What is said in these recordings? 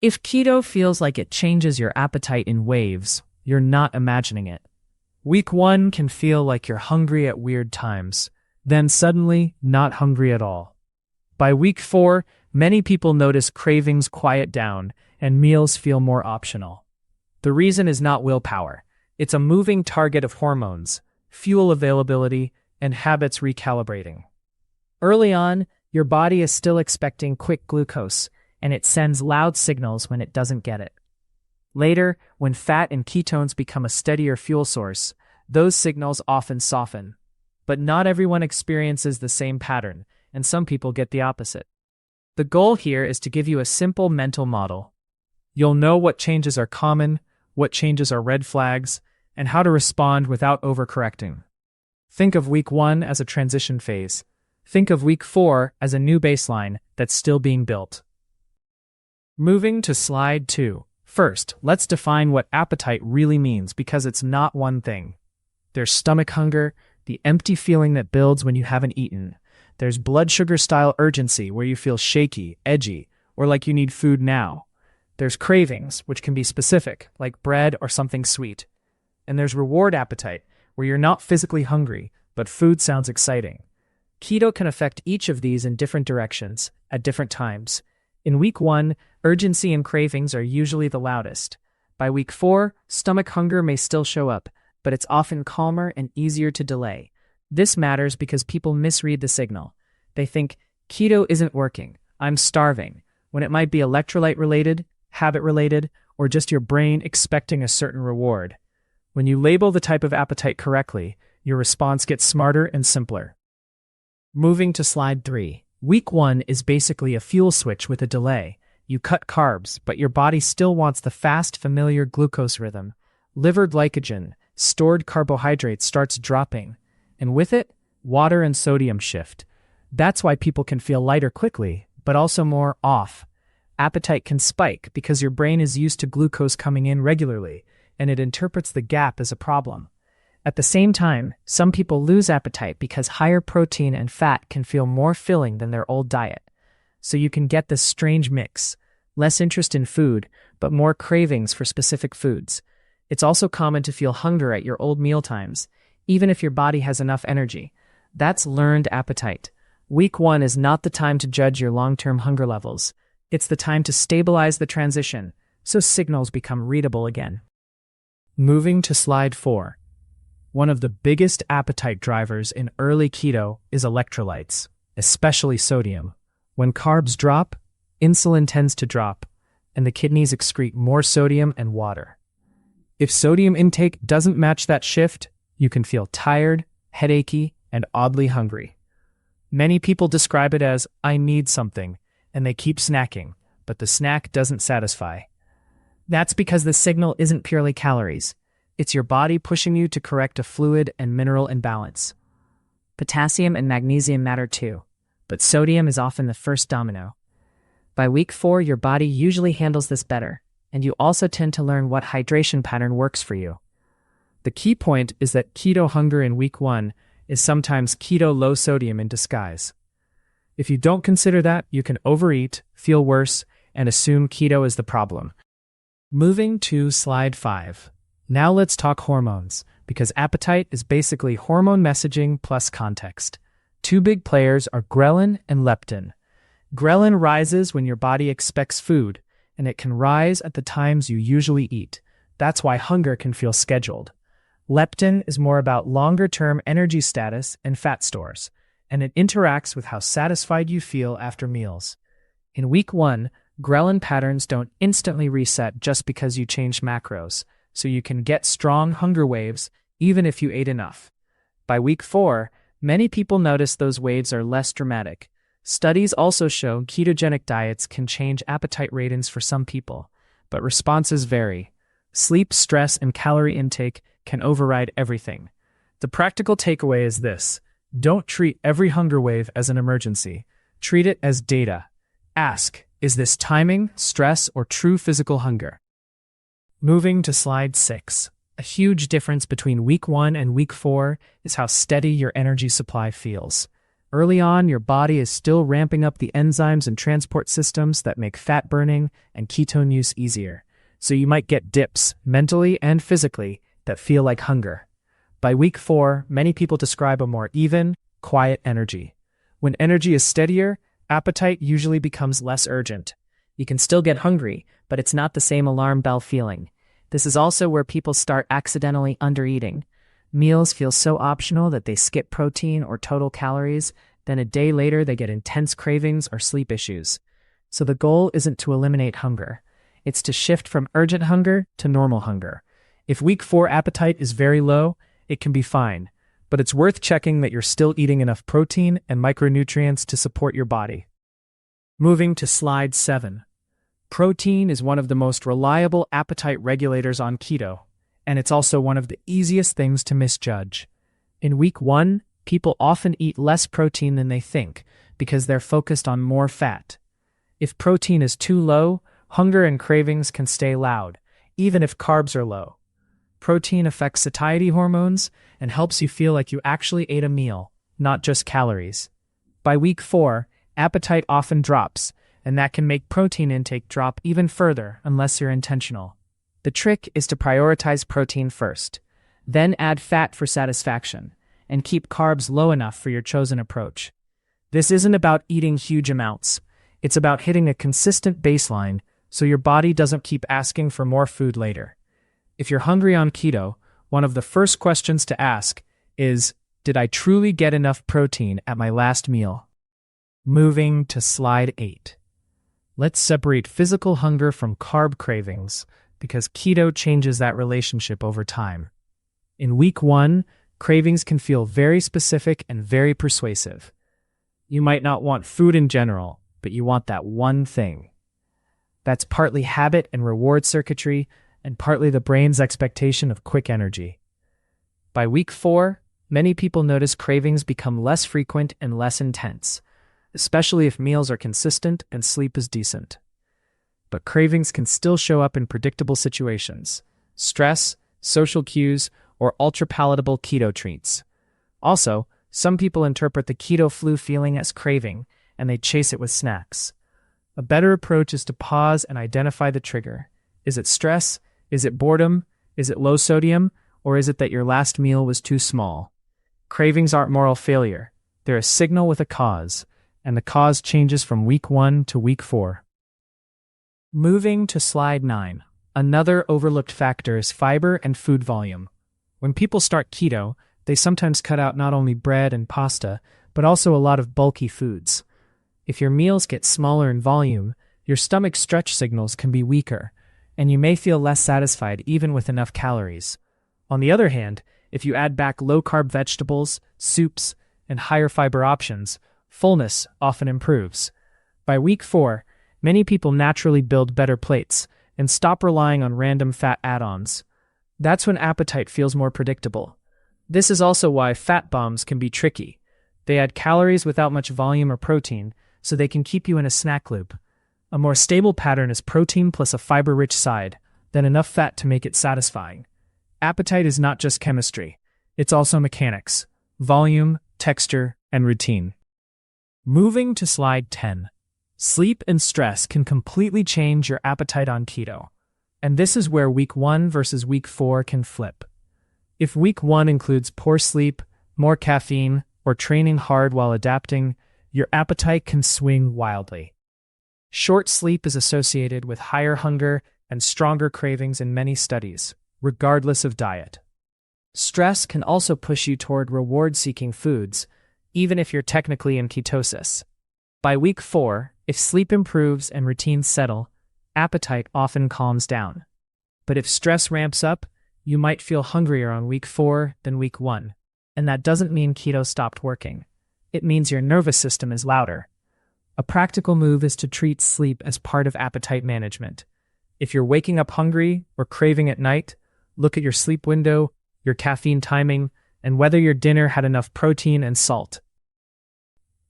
If keto feels like it changes your appetite in waves, you're not imagining it. Week 1 can feel like you're hungry at weird times, then suddenly not hungry at all. By week 4, many people notice cravings quiet down and meals feel more optional. The reason is not willpower. It's a moving target of hormones, fuel availability, and habits recalibrating. Early on, your body is still expecting quick glucose, and it sends loud signals when it doesn't get it. Later, when fat and ketones become a steadier fuel source, those signals often soften. But not everyone experiences the same pattern, and some people get the opposite. The goal here is to give you a simple mental model. You'll know what changes are common, what changes are red flags, and how to respond without overcorrecting. Think of week 1 as a transition phase. Think of week 4 as a new baseline that's still being built. Moving to slide 2. First, let's define what appetite really means because it's not one thing. There's stomach hunger, the empty feeling that builds when you haven't eaten. There's blood sugar-style urgency where you feel shaky, edgy, or like you need food now. There's cravings, which can be specific, like bread or something sweet. And there's reward appetite, where you're not physically hungry, but food sounds exciting. Keto can affect each of these in different directions, at different times. In week 1, urgency and cravings are usually the loudest. By week 4, stomach hunger may still show up, but it's often calmer and easier to delay. This matters because people misread the signal. They think, keto isn't working, I'm starving, when it might be electrolyte-related, habit-related, or just your brain expecting a certain reward. When you label the type of appetite correctly, your response gets smarter and simpler. Moving to slide 3. Week 1 is basically a fuel switch with a delay. You cut carbs, but your body still wants the fast, familiar glucose rhythm. Liver glycogen, stored carbohydrates, starts dropping. And with it, water and sodium shift. That's why people can feel lighter quickly, but also more off. Appetite can spike because your brain is used to glucose coming in regularly, and it interprets the gap as a problem. At the same time, some people lose appetite because higher protein and fat can feel more filling than their old diet. So you can get this strange mix. Less interest in food, but more cravings for specific foods. It's also common to feel hunger at your old mealtimes, even if your body has enough energy. That's learned appetite. Week 1 is not the time to judge your long-term hunger levels. It's the time to stabilize the transition, so signals become readable again. Moving to slide 4. One of the biggest appetite drivers in early keto is electrolytes, especially sodium. When carbs drop, insulin tends to drop, and the kidneys excrete more sodium and water. If sodium intake doesn't match that shift, you can feel tired, headachy, and oddly hungry. Many people describe it as, I need something, and they keep snacking, but the snack doesn't satisfy. That's because the signal isn't purely calories. It's your body pushing you to correct a fluid and mineral imbalance. Potassium and magnesium matter too, but sodium is often the first domino. By week 4, your body usually handles this better, and you also tend to learn what hydration pattern works for you. The key point is that keto hunger in week 1 is sometimes keto low sodium in disguise. If you don't consider that, you can overeat, feel worse, and assume keto is the problem. Moving to slide 5. Now let's talk hormones, because appetite is basically hormone messaging plus context. Two big players are ghrelin and leptin. Ghrelin rises when your body expects food, and it can rise at the times you usually eat. That's why hunger can feel scheduled. Leptin is more about longer-term energy status and fat stores, and it interacts with how satisfied you feel after meals. In week 1, ghrelin patterns don't instantly reset just because you change macros, so you can get strong hunger waves even if you ate enough. By week 4, many people notice those waves are less dramatic. Studies also show ketogenic diets can change appetite ratings for some people, but responses vary. Sleep, stress, and calorie intake can override everything. The practical takeaway is this: don't treat every hunger wave as an emergency. Treat it as data. Ask, is this timing, stress, or true physical hunger? Moving to slide 6. A huge difference between week 1 and week 4 is how steady your energy supply feels. Early on, your body is still ramping up the enzymes and transport systems that make fat burning and ketone use easier. So you might get dips, mentally and physically, that feel like hunger. By week 4, many people describe a more even, quiet energy. When energy is steadier, appetite usually becomes less urgent. You can still get hungry, but it's not the same alarm bell feeling. This is also where people start accidentally undereating. Meals feel so optional that they skip protein or total calories, then a day later they get intense cravings or sleep issues. So the goal isn't to eliminate hunger. It's to shift from urgent hunger to normal hunger. If week 4 appetite is very low, it can be fine, but it's worth checking that you're still eating enough protein and micronutrients to support your body. Moving to slide 7. Protein is one of the most reliable appetite regulators on keto, and it's also one of the easiest things to misjudge. In week 1, people often eat less protein than they think because they're focused on more fat. If protein is too low, hunger and cravings can stay loud, even if carbs are low. Protein affects satiety hormones and helps you feel like you actually ate a meal, not just calories. By week 4, appetite often drops, and that can make protein intake drop even further unless you're intentional. The trick is to prioritize protein first, then add fat for satisfaction, and keep carbs low enough for your chosen approach. This isn't about eating huge amounts. It's about hitting a consistent baseline so your body doesn't keep asking for more food later. If you're hungry on keto, one of the first questions to ask is, did I truly get enough protein at my last meal? Moving to slide 8. Let's separate physical hunger from carb cravings because keto changes that relationship over time. In week 1, cravings can feel very specific and very persuasive. You might not want food in general, but you want that one thing. That's partly habit and reward circuitry, and partly the brain's expectation of quick energy. By week 4, many people notice cravings become less frequent and less intense, especially if meals are consistent and sleep is decent. But cravings can still show up in predictable situations: stress, social cues, or ultra-palatable keto treats. Also, some people interpret the keto flu feeling as craving, and they chase it with snacks. A better approach is to pause and identify the trigger. Is it stress? Is it boredom? Is it low sodium? Or is it that your last meal was too small? Cravings aren't moral failure. They're a signal with a cause, and the cause changes from week 1 to week 4. Moving to slide 9. Another overlooked factor is fiber and food volume. When people start keto, they sometimes cut out not only bread and pasta, but also a lot of bulky foods. If your meals get smaller in volume, your stomach stretch signals can be weaker, and you may feel less satisfied even with enough calories. On the other hand, if you add back low-carb vegetables, soups, and higher fiber options, fullness often improves. By week 4, many people naturally build better plates and stop relying on random fat add-ons. That's when appetite feels more predictable. This is also why fat bombs can be tricky. They add calories without much volume or protein, so they can keep you in a snack loop. A more stable pattern is protein plus a fiber-rich side, then enough fat to make it satisfying. Appetite is not just chemistry. It's also mechanics: volume, texture, and routine. Moving to slide 10. Sleep and stress can completely change your appetite on keto. And this is where week 1 versus week 4 can flip. If week 1 includes poor sleep, more caffeine, or training hard while adapting, your appetite can swing wildly. Short sleep is associated with higher hunger and stronger cravings in many studies, regardless of diet. Stress can also push you toward reward-seeking foods, even if you're technically in ketosis. By week 4, if sleep improves and routines settle, appetite often calms down. But if stress ramps up, you might feel hungrier on week 4 than week 1, and that doesn't mean keto stopped working. It means your nervous system is louder. A practical move is to treat sleep as part of appetite management. If you're waking up hungry or craving at night, look at your sleep window, your caffeine timing, and whether your dinner had enough protein and salt.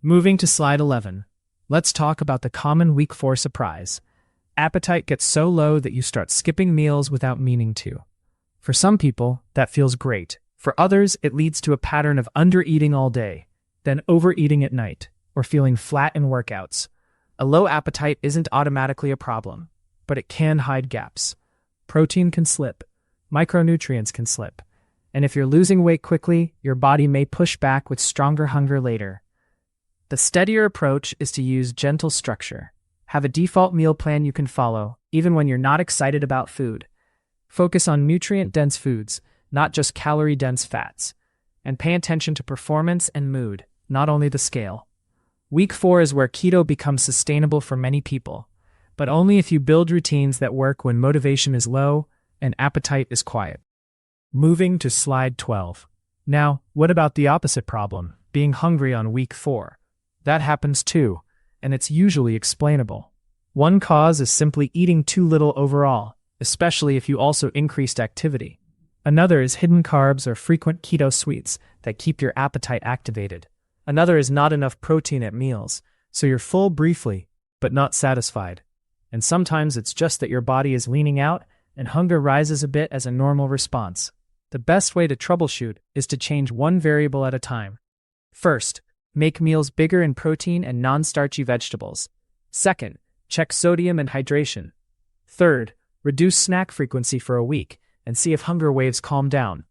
Moving to slide 11. Let's talk about the common week 4 surprise. Appetite gets so low that you start skipping meals without meaning to. For some people, that feels great. For others, it leads to a pattern of undereating all day. then overeating at night, or feeling flat in workouts. A low appetite isn't automatically a problem, but it can hide gaps. Protein can slip, micronutrients can slip, and if you're losing weight quickly, your body may push back with stronger hunger later. The steadier approach is to use gentle structure. Have a default meal plan you can follow, even when you're not excited about food. Focus on nutrient-dense foods, not just calorie-dense fats. And pay attention to performance and mood, not only the scale. Week 4 is where keto becomes sustainable for many people, but only if you build routines that work when motivation is low and appetite is quiet. Moving to slide 12. Now, what about the opposite problem, being hungry on week 4? That happens too, and it's usually explainable. One cause is simply eating too little overall, especially if you also increased activity. Another is hidden carbs or frequent keto sweets that keep your appetite activated. Another is not enough protein at meals, so you're full briefly, but not satisfied. And sometimes it's just that your body is leaning out and hunger rises a bit as a normal response. The best way to troubleshoot is to change one variable at a time. First, make meals bigger in protein and non-starchy vegetables. Second, check sodium and hydration. Third, reduce snack frequency for a week and see if hunger waves calm down.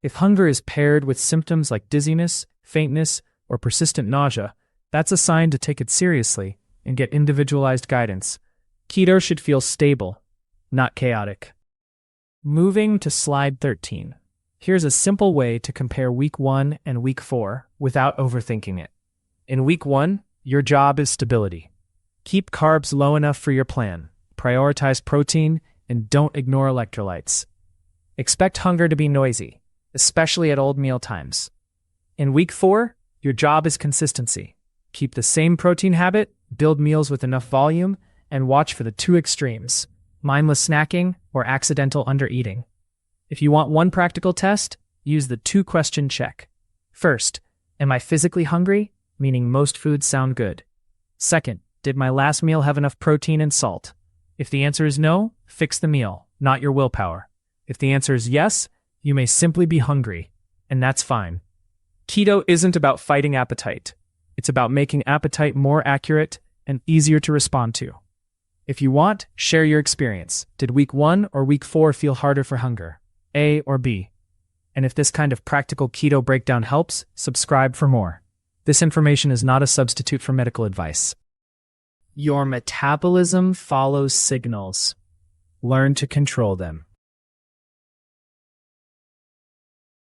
If hunger is paired with symptoms like dizziness, faintness, or persistent nausea, that's a sign to take it seriously and get individualized guidance. Keto should feel stable, not chaotic. Moving to slide 13. Here's a simple way to compare week 1 and week 4 without overthinking it. In week 1, your job is stability. Keep carbs low enough for your plan, prioritize protein, and don't ignore electrolytes. Expect hunger to be noisy, especially at old meal times. In week 4, your job is consistency. Keep the same protein habit, build meals with enough volume, and watch for the two extremes, mindless snacking or accidental undereating. If you want one practical test, use the 2-question check. First, am I physically hungry? Meaning most foods sound good. Second, did my last meal have enough protein and salt? If the answer is no, fix the meal, not your willpower. If the answer is yes, you may simply be hungry, and that's fine. Keto isn't about fighting appetite. It's about making appetite more accurate and easier to respond to. If you want, share your experience. Did week 1 or week 4 feel harder for hunger? A or B? And if this kind of practical keto breakdown helps, subscribe for more. This information is not a substitute for medical advice. Your metabolism follows signals. Learn to control them.